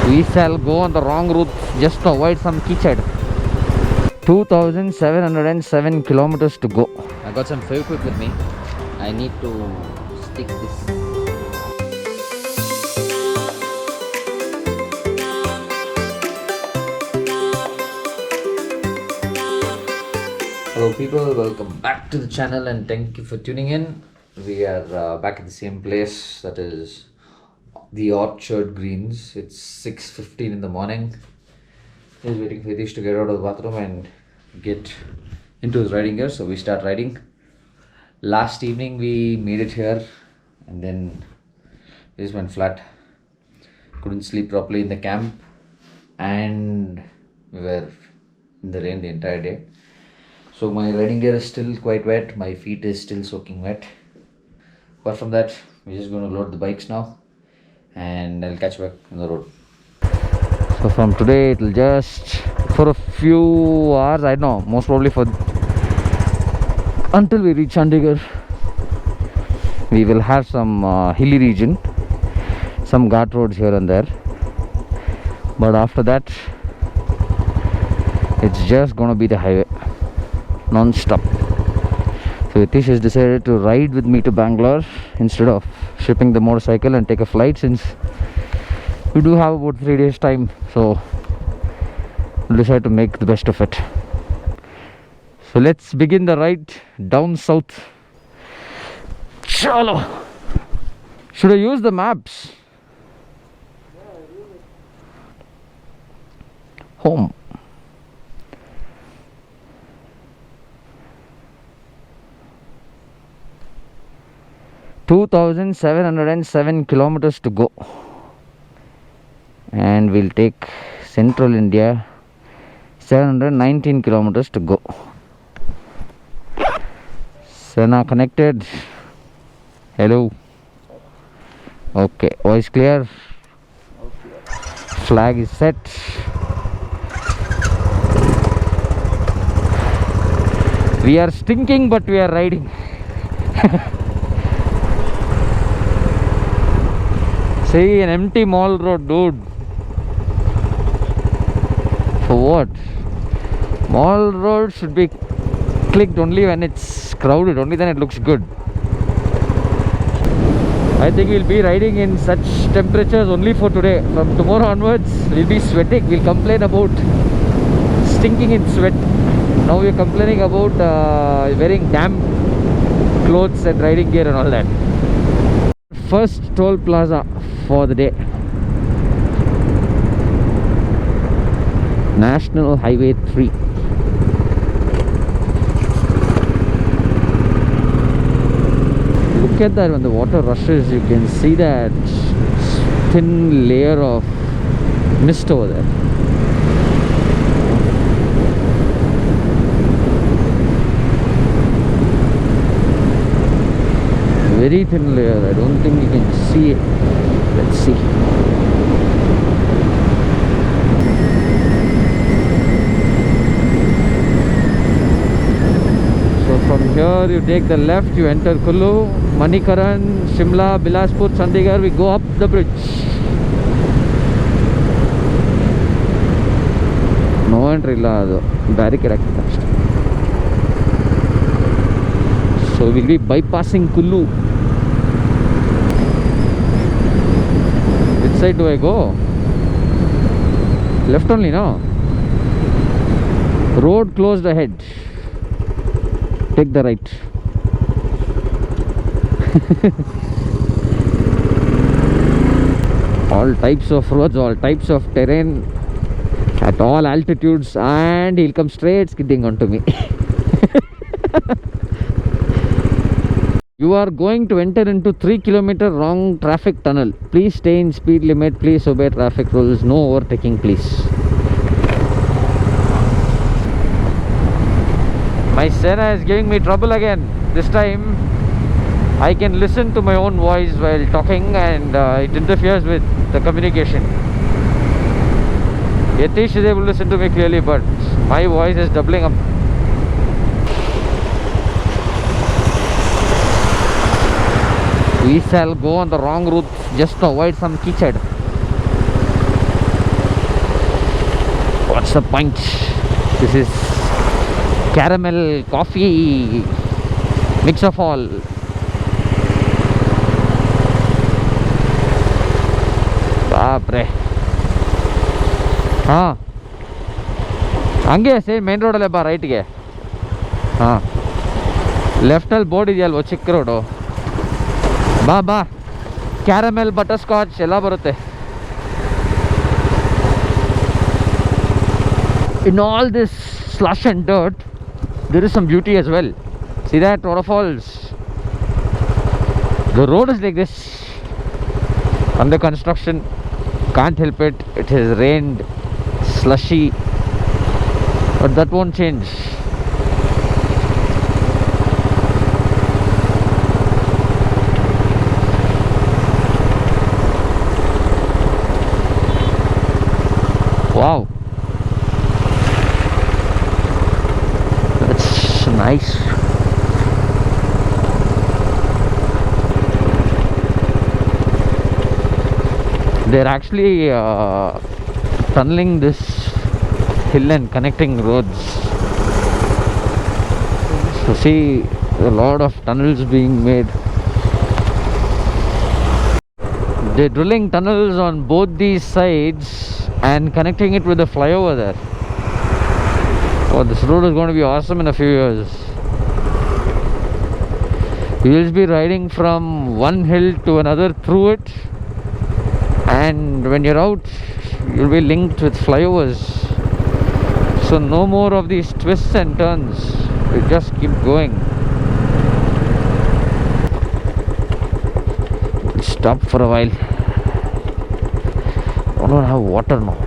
We shall go on the wrong route just to avoid some kitchen. 2707 kilometers to go. I got some Fevikwik with me. I need to stick this. Hello people, welcome back to the channel and thank you for tuning in. We are back at the same place, that is the Orchard Greens. It's 6:15 in the morning. He's waiting for Hitesh to get out of the bathroom and get into his riding gear, so we start riding. Last evening we made it here and then we just went flat. Couldn't sleep properly in the camp and we were in the rain the entire day. So my riding gear is still quite wet, my feet is still soaking wet. Apart from that, we're just going to load the bikes now and I'll catch back on the road. So from today it will just for a few hours, I don't know, most probably for until we reach Chandigarh, we will have some hilly region, some ghat roads here and there, but after that it's just gonna be the highway non-stop. So Hitesh has decided to ride with me to Bangalore instead of shipping the motorcycle and take a flight, since we do have about 3 days time, so we'll decide to make the best of it. So let's begin the ride down south. Chalo! Should I use the maps? Home. $2,707 kilometers to go, and we'll take central India. 719 kilometers to go. Sena connected. Hello. Okay, voice clear. Flag is set. We are stinking, but we are riding. See, an empty mall road, dude. For what? Mall road should be clicked only when it's crowded, only then it looks good. I think we'll be riding in such temperatures only for today. From tomorrow onwards, we'll be sweating. We'll complain about stinking in sweat. Now we're complaining about wearing damp clothes and riding gear and all that. First toll plaza for the day. National Highway 3. Look at that, when the water rushes you can see that thin layer of mist over there. Very thin layer, I don't think you can see it. Let's see. So from here you take the left, you enter Kullu, Manikaran, Shimla, Bilaspur, Chandigarh. We go up the bridge. No entry illa, barricade act. So we'll be bypassing Kullu. Which side do I go? Left only, no? Road closed ahead. Take the right. All types of roads, all types of terrain at all altitudes, and he'll come straight skidding onto me. You are going to enter into 3-kilometer wrong traffic tunnel. Please stay in speed limit. Please obey traffic rules. No overtaking, please. My Sena is giving me trouble again. This time I can listen to my own voice while talking, and it interferes with the communication. Yatish is able to listen to me clearly, but my voice is doubling up. We shall go on the wrong route just to avoid some kitchen. What's the point? This is caramel coffee mix of all. Baapre. ಹಾಂ ಹಂಗೆ same main ರೋಡಲ್ಲೇ ಬಾ ರೈಟ್ಗೆ. ಹಾಂ ಲೆಫ್ಟಲ್ಲಿ board ಇದೆಯಲ್ವ ಚಿಕ್ಕ road, ಬಾ ಬಾ. Caramel, butter scotch ಎಲ್ಲ ಬರುತ್ತೆ. In all this slush and dirt, there is some beauty as well. See that waterfalls? The road is like this, under construction. Can't help it. It has rained, slushy, but that won't change. Wow, that's nice. They're actually tunneling this hill and connecting roads. So see, a lot of tunnels being made. They're drilling tunnels on both these sides and connecting it with the flyover there. Oh, this road is going to be awesome in a few years. You will be riding from one hill to another through it, and when you're out, you'll be linked with flyovers. So no more of these twists and turns. You just keep going. Stop for a while. I don't have water now.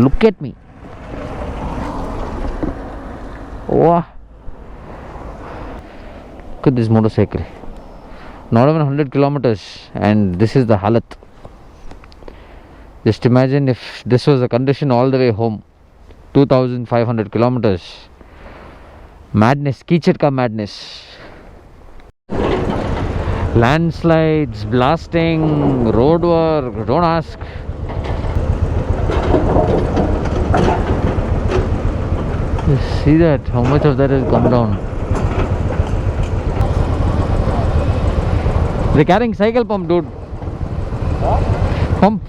Look at me. Wow. Look at this motorcycle. Not even 100 kilometers, and this is the halat. Just imagine if this was the condition all the way home. 2500 kilometers. Madness, Kichit ka madness. Landslides, blasting, road work, don't ask. Just see that, how much of that has come down. They're carrying cycle pump, dude. Pump.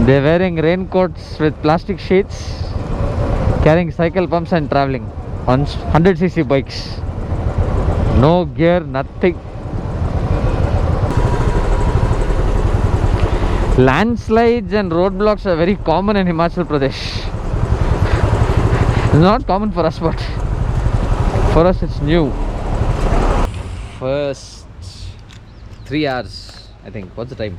They're wearing raincoats with plastic sheets, carrying cycle pumps and traveling on 100cc bikes. No gear, nothing. Landslides and roadblocks are very common in Himachal Pradesh. It's not common for us, but for us it's new. First 3 hours, I think. What's the time?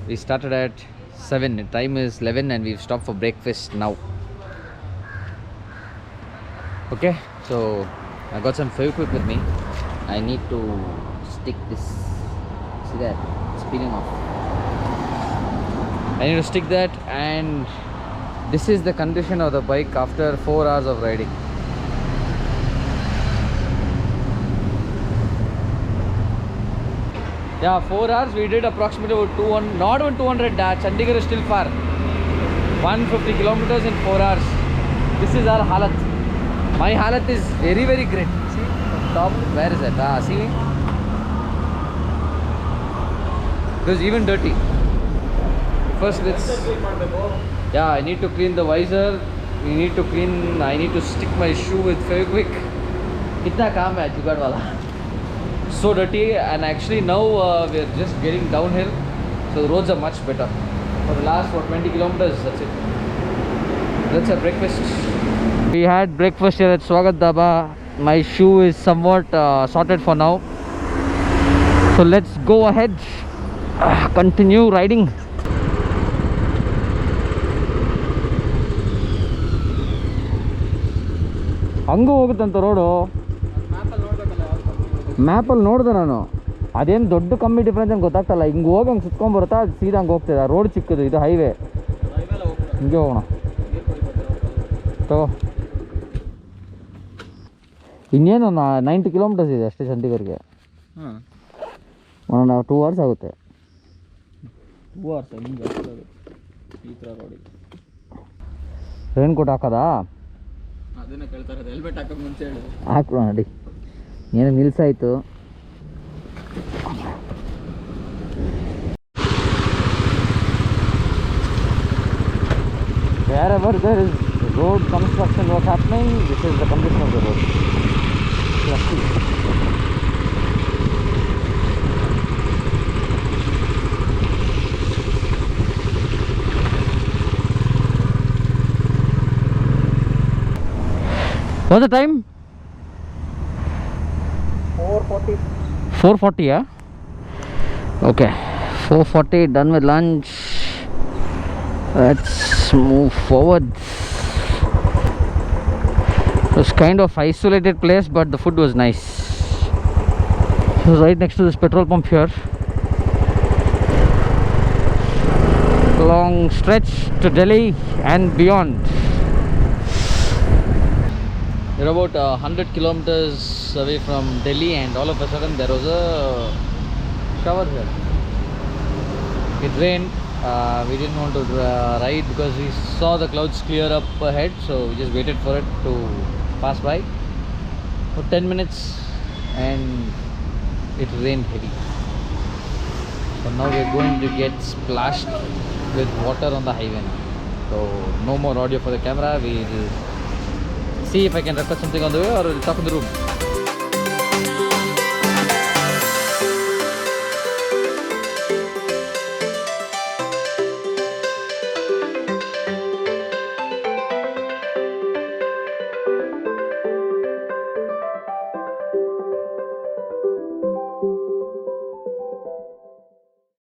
We started at 7. The time is 11 and we've stopped for breakfast now. Okay, so I got some Fevikwik with me. I need to stick this. See that? It's peeling off. I need to stick that, and this is the condition of the bike after 4 hours of riding. Yeah, 4 hours we did approximately about 200, not even 200. Chandigarh is still far. 150 kilometers in 4 hours. This is our halat. My halat is very, very great. See, top, where is it? See? It was even dirty. First, let's. Yeah, I need to clean the visor. I need to stick my shoe with Fevikwik. Kitna kaam hai jugaad wala. So dirty, and actually now we're just getting downhill, so the roads are much better. For the last 20 kilometers, that's it. Let's have breakfast. We had breakfast here at Swagat Dhaba. My shoe is somewhat sorted for now, so let's go ahead, continue riding. ಹಂಗೂ ಹೋಗುತ್ತಂತ road. ಮ್ಯಾಪಲ್ಲಿ ನೋಡಿದೆ ನಾನು, ಅದೇನು ದೊಡ್ಡ ಕಮ್ಮಿ difference ಏನು ಗೊತ್ತಾಗ್ತಲ್ಲ. ಹಿಂಗೆ ಹೋಗಿ ಹಂಗೆ ಸುತ್ಕೊಂಡ್ಬರುತ್ತಾ, ಅದು ಸೀದಾ ಹಂಗೆ ಹೋಗ್ತಿದೆ. ರೋಡ್ ಚಿಕ್ಕದು, ಇದು ಹೈವೇ. ಹಿಂಗೆ ಹೋಗೋಣ ತಗೋ. ಇನ್ನೇನು 90 ಕಿಲೋಮೀಟರ್ಸ್ ಇದೆ ಅಷ್ಟೇ ಚಂಡೀಗಢಗೆ. ಹಾಂ, 1.5 2 hours ಆಗುತ್ತೆ. 2 hours ನಿಮ್ಗೆ ಆಗ್ತದೆ ಈ ಥರ ರೋಡಿಗೆ. ರೈನ್ ಕೋಟ್ ಹಾಕೋದಾ? ಅದನ್ನೇ ಕೇಳ್ತಾ ಇರೋದು, ಹೆಲ್ಮೆಟ್ ಹಾಕೋಕೆ ಮುಂಚೆ ಹೇಳಿ. ಹಾಕ್ಬಿಡೋಣ ನಡಿ. ಏನು ನಿಲ್ಸಾಯ್ತು. Wherever there is road construction work happening, this is the condition of the road. Lucky. What's the time? 4:40. 4:40, yeah? Okay. 4:40, done with lunch. Let's move forward. It was kind of isolated place, but the food was nice. It was right next to this petrol pump here. Long stretch to Delhi and beyond. We're about 100 kilometers away from Delhi, and all of a sudden there was a shower here. It rained. We didn't want to ride because we saw the clouds clear up ahead, so we just waited for it to pass by for 10 minutes, and it rained heavy. So now we're going to get splashed with water on the highway now. So no more audio for the camera. We'll see if I can record something on the way, or we'll talk in the room.